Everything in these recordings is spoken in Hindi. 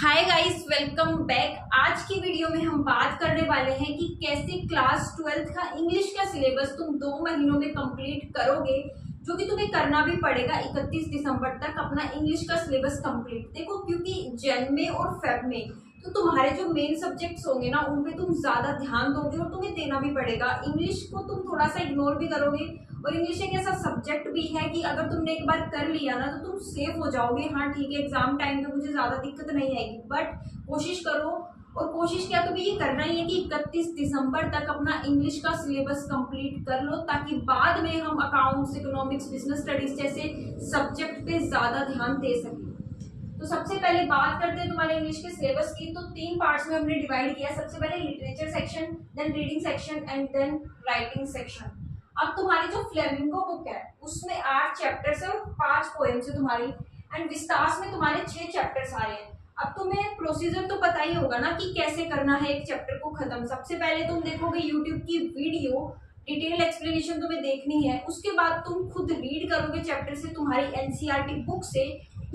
Hi guys, welcome back. आज की वीडियो में हम बात करने वाले हैं कि कैसे क्लास 12th का इंग्लिश का सिलेबस तुम 2 महीनों में कंप्लीट करोगे, जो कि तुम्हें करना भी पड़ेगा 31 दिसंबर तक अपना इंग्लिश का सिलेबस कंप्लीट। देखो, क्योंकि जन में और फेब में तो तुम्हारे जो मेन सब्जेक्ट्स होंगे ना, उन पे तुम ज्यादा ध्यान दोगे और तुम्हें देना भी पड़ेगा। इंग्लिश को तुम थोड़ा सा इग्नोर भी करोगे, और इंग्लिश एक ऐसा सब्जेक्ट भी है कि अगर तुमने एक बार कर लिया ना तो तुम सेफ हो जाओगे। हाँ ठीक है, एग्जाम टाइम पे मुझे ज्यादा दिक्कत नहीं आएगी, बट कोशिश करो। और कोशिश क्या, तुम्हें ये करना ही है कि 31 दिसंबर तक अपना इंग्लिश का सिलेबस कंप्लीट कर लो, ताकि बाद में हम अकाउंट्स, इकोनॉमिक्स, बिजनेस स्टडीज जैसे सब्जेक्ट पे ज्यादा ध्यान दे सकें। तो सबसे पहले बात करते हैं तुम्हारे इंग्लिश के सिलेबस की। तो 3 पार्ट्स में हमने डिवाइड किया। सबसे पहले literature section, then reading section and then writing section. अब तुम्हारी जो फ्लेमिंगो बुक है उसमें 8 चैप्टर्स है और 5 पोएम्स है तुम्हारी, एंड विस्तास में तुम्हारे 6 चैप्टर्स आ रहे हैं। अब तुम्हें प्रोसीजर तो पता ही होगा ना कि कैसे करना है एक चैप्टर को खत्म। सबसे पहले तुम देखोगे यूट्यूब की वीडियो, डिटेल एक्सप्लेनेशन तुम्हें देखनी है। उसके बाद तुम खुद रीड करोगे चैप्टर से, तुम्हारी एनसीईआरटी बुक से।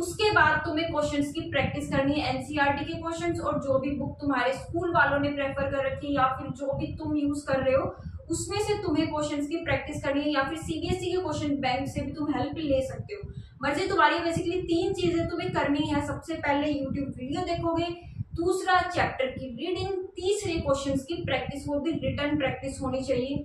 उसके बाद तुम्हें क्वेश्चंस की प्रैक्टिस करनी है, एनसीईआरटी के क्वेश्चंस, और जो भी बुक तुम्हारे स्कूल वालों ने प्रेफर कर रखी है या फिर जो भी तुम यूज कर रहे हो उसमें से तुम्हें क्वेश्चंस की प्रैक्टिस करनी है, या फिर सीबीएसई के क्वेश्चन बैंक से भी तुम हेल्प ले सकते हो। मर्जी तुम्हारी। बेसिकली 3 चीजें तुम्हें करनी है। सबसे पहले यूट्यूब वीडियो देखोगे, दूसरा चैप्टर की रीडिंग, तीसरे क्वेश्चंस की प्रैक्टिस, वो भी रिटर्न प्रैक्टिस होनी चाहिए।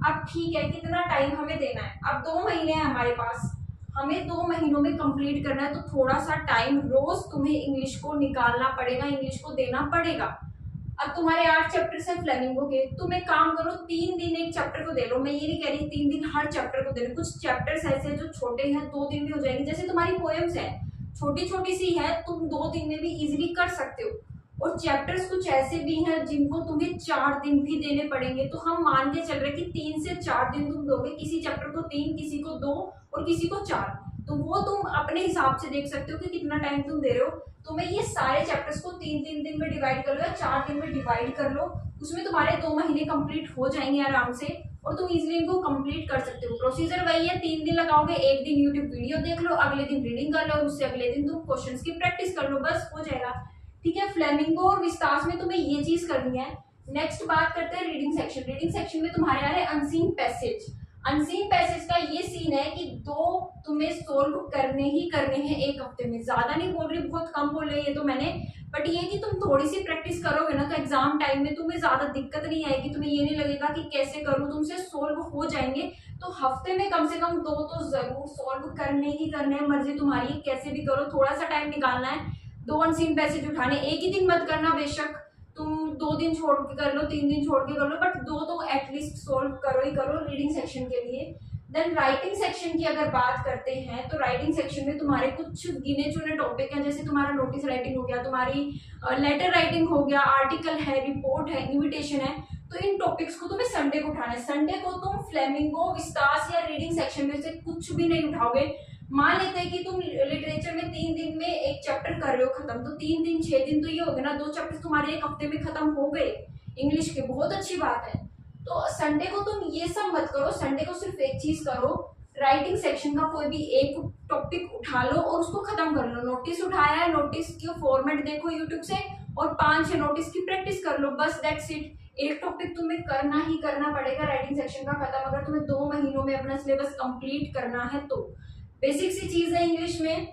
अब ठीक है, कितना टाइम हमें देना है? अब 2 महीने हैं हमारे पास, हमें 2 महीनों में कंप्लीट करना है, तो थोड़ा सा टाइम रोज तुम्हें इंग्लिश को निकालना पड़ेगा, इंग्लिश को देना पड़ेगा। अब तुम्हारे 8 चैप्टर्स हैं फ्लेमिंगो के। तुम एक काम करो, 3 दिन एक चैप्टर को दे लो। मैं ये नहीं कह रही 3 दिन हर चैप्टर को दे लो। कुछ चैप्टर्स ऐसे हैं जो छोटे हैं, 2 दिन भी हो जाएंगे। जैसे तुम्हारी पोएम्स है, छोटी छोटी सी है, तुम 2 दिन में भी इजिली कर सकते हो। और चैप्टर्स कुछ ऐसे भी हैं जिनको तुम्हें 4 दिन भी देने पड़ेंगे। तो हम मान के चल रहे कि 3 से 4 दिन तुम दोगे। किसी चैप्टर को 3, किसी को 2 और किसी को 4। तो वो तुम अपने हिसाब से देख सकते हो कि कितना टाइम तुम दे रहे हो। तो मैं ये सारे चैप्टर्स को 3-3 दिन में डिवाइड कर लो या 4 दिन में डिवाइड कर लो। उसमें तुम्हारे 2 महीने कंप्लीट हो जाएंगे आराम से, और तुम इजिली इनको कंप्लीट कर सकते हो। प्रोसीजर वही है, 3 दिन लगाओगे, एक दिन यूट्यूब वीडियो देख लो, अगले दिन रीडिंग कर लो, उससे अगले दिन तुम क्वेश्चंस की प्रैक्टिस कर लो, बस हो जाएगा। ठीक है, फ्लेमिंगो और विस्तास में तुम्हें ये चीज करनी है। नेक्स्ट बात करते हैं रीडिंग सेक्शन। रीडिंग सेक्शन में तुम्हारे आ रहे अनसीन पैसेज। अनसीन पैसेज का ये सीन है कि 2 तुम्हें सोल्व करने ही करने हैं एक हफ्ते में। ज्यादा नहीं बोल रही, बहुत कम बोल रही है तो मैंने, बट ये कि तुम थोड़ी सी प्रैक्टिस करोगे ना तो एग्जाम टाइम में तुम्हें ज्यादा दिक्कत नहीं आएगी। तुम्हें ये नहीं लगेगा कि कैसे करूं, तुमसे सोल्व हो जाएंगे। तो हफ्ते में कम से कम 2 तो जरूर सोल्व करने ही करने हैं। मर्जी तुम्हारी, कैसे भी करो, थोड़ा सा टाइम निकालना है। 2 अनसीन पैसेज उठाने, एक ही दिन मत करना बेशक, तुम 2 दिन छोड़ के कर लो, 3 दिन छोड़ के कर लो, बट 2 तो एटलीस्ट सोल्व करो ही करो रीडिंग सेक्शन के लिए। देन राइटिंग सेक्शन की अगर बात करते हैं तो राइटिंग सेक्शन में तुम्हारे कुछ गिने चुने टॉपिक हैं। जैसे तुम्हारा नोटिस राइटिंग हो गया, तुम्हारी लेटर राइटिंग हो गया, आर्टिकल है, रिपोर्ट है, इन्विटेशन है। तो इन टॉपिक्स को तुम्हें संडे को उठाना है। संडे को तुम फ्लेमिंगो, विस्तास या रीडिंग सेक्शन में से कुछ भी नहीं उठाओगे। मान लेते हैं कि तुम लिटरेचर में 3 दिन में एक चैप्टर कर रहे हो खत्म, तो 3 दिन 6 दिन तो ये हो गए ना, 2 चैप्टर तुम्हारे एक हफ्ते में खत्म हो गए इंग्लिश के। बहुत अच्छी बात है। तो संडे को तुम ये सब मत करो, संडे को सिर्फ एक चीज करो, राइटिंग सेक्शन का कोई भी एक टॉपिक उठा लो और उसको खत्म कर लो। नोटिस उठाया है, नोटिस की फॉर्मेट देखो यूट्यूब से और 5-6 नोटिस की प्रैक्टिस कर लो, बस दैट्स इट। एक टॉपिक तुम्हें करना ही करना पड़ेगा राइटिंग सेक्शन का खत्म, अगर तुम्हें 2 महीनों में अपना सिलेबस कंप्लीट करना है तो। बेसिक सी चीज है इंग्लिश में,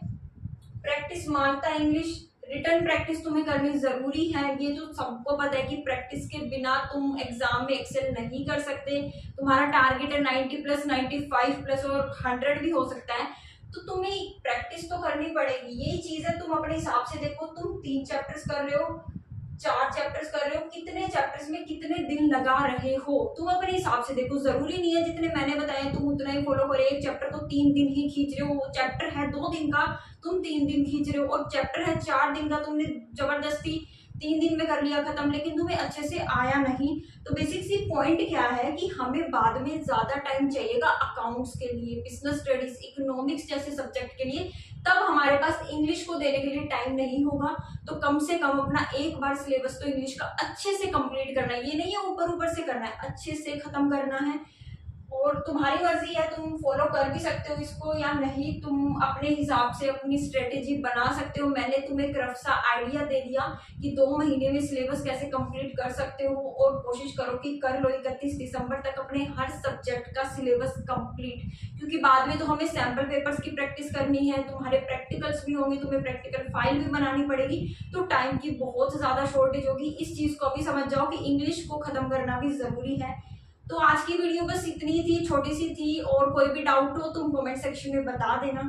प्रैक्टिस मांगता है इंग्लिश। रिटर्न प्रैक्टिस तुम्हें करनी जरूरी है, ये तो सबको पता है कि प्रैक्टिस के बिना तुम एग्जाम में एक्सेल नहीं कर सकते। तुम्हारा टारगेट है 90+, 95+ और 100 भी हो सकता है, तो तुम्हें प्रैक्टिस तो करनी पड़ेगी। यही चीज है, तुम अपने हिसाब से देखो, तुम 3 चैप्टर्स कर रहे हो, 4 चैप्टर्स कर रहे हो, कितने चैप्टर्स में कितने दिन लगा रहे हो, तुम अपने हिसाब से देखो। जरूरी नहीं है जितने मैंने बताया तुम उतना ही फॉलो करो। एक चैप्टर को 3 दिन ही खींच रहे हो, वो चैप्टर है 2 दिन का, तुम 3 दिन खींच रहे हो, और चैप्टर है 4 दिन का, तुमने जबरदस्ती 3 दिन में कर लिया खत्म, लेकिन तुम्हें अच्छे से आया नहीं। तो बेसिक सी पॉइंट क्या है कि हमें बाद में ज्यादा टाइम चाहिएगा अकाउंट्स के लिए, बिजनेस स्टडीज, इकोनॉमिक्स जैसे सब्जेक्ट के लिए, तब हमारे पास इंग्लिश को देने के लिए टाइम नहीं होगा। तो कम से कम अपना एक बार सिलेबस तो इंग्लिश का अच्छे से कंप्लीट करना है। ये नहीं है ऊपर ऊपर से करना है, अच्छे से खत्म करना है। और तुम्हारी मर्जी है, तुम फॉलो कर भी सकते हो इसको या नहीं, तुम अपने हिसाब से अपनी स्ट्रेटेजी बना सकते हो। मैंने तुम्हें एक रफ सा आइडिया दे दिया कि 2 महीने में सिलेबस कैसे कंप्लीट कर सकते हो, और कोशिश करो कि कर लो 31 दिसंबर तक अपने हर सब्जेक्ट का सिलेबस कंप्लीट, क्योंकि बाद में तो हमें सैम्पल पेपर्स की प्रैक्टिस करनी है, तुम्हारे प्रैक्टिकल्स भी होंगे, तुम्हें प्रैक्टिकल फाइल भी बनानी पड़ेगी, तो टाइम की बहुत ज़्यादा शॉर्टेज होगी। इस चीज़ को भी समझ जाओ कि इंग्लिश को ख़त्म करना भी ज़रूरी है। तो आज की वीडियो बस इतनी थी, छोटी सी थी, और कोई भी डाउट हो तुम कमेंट सेक्शन में बता देना।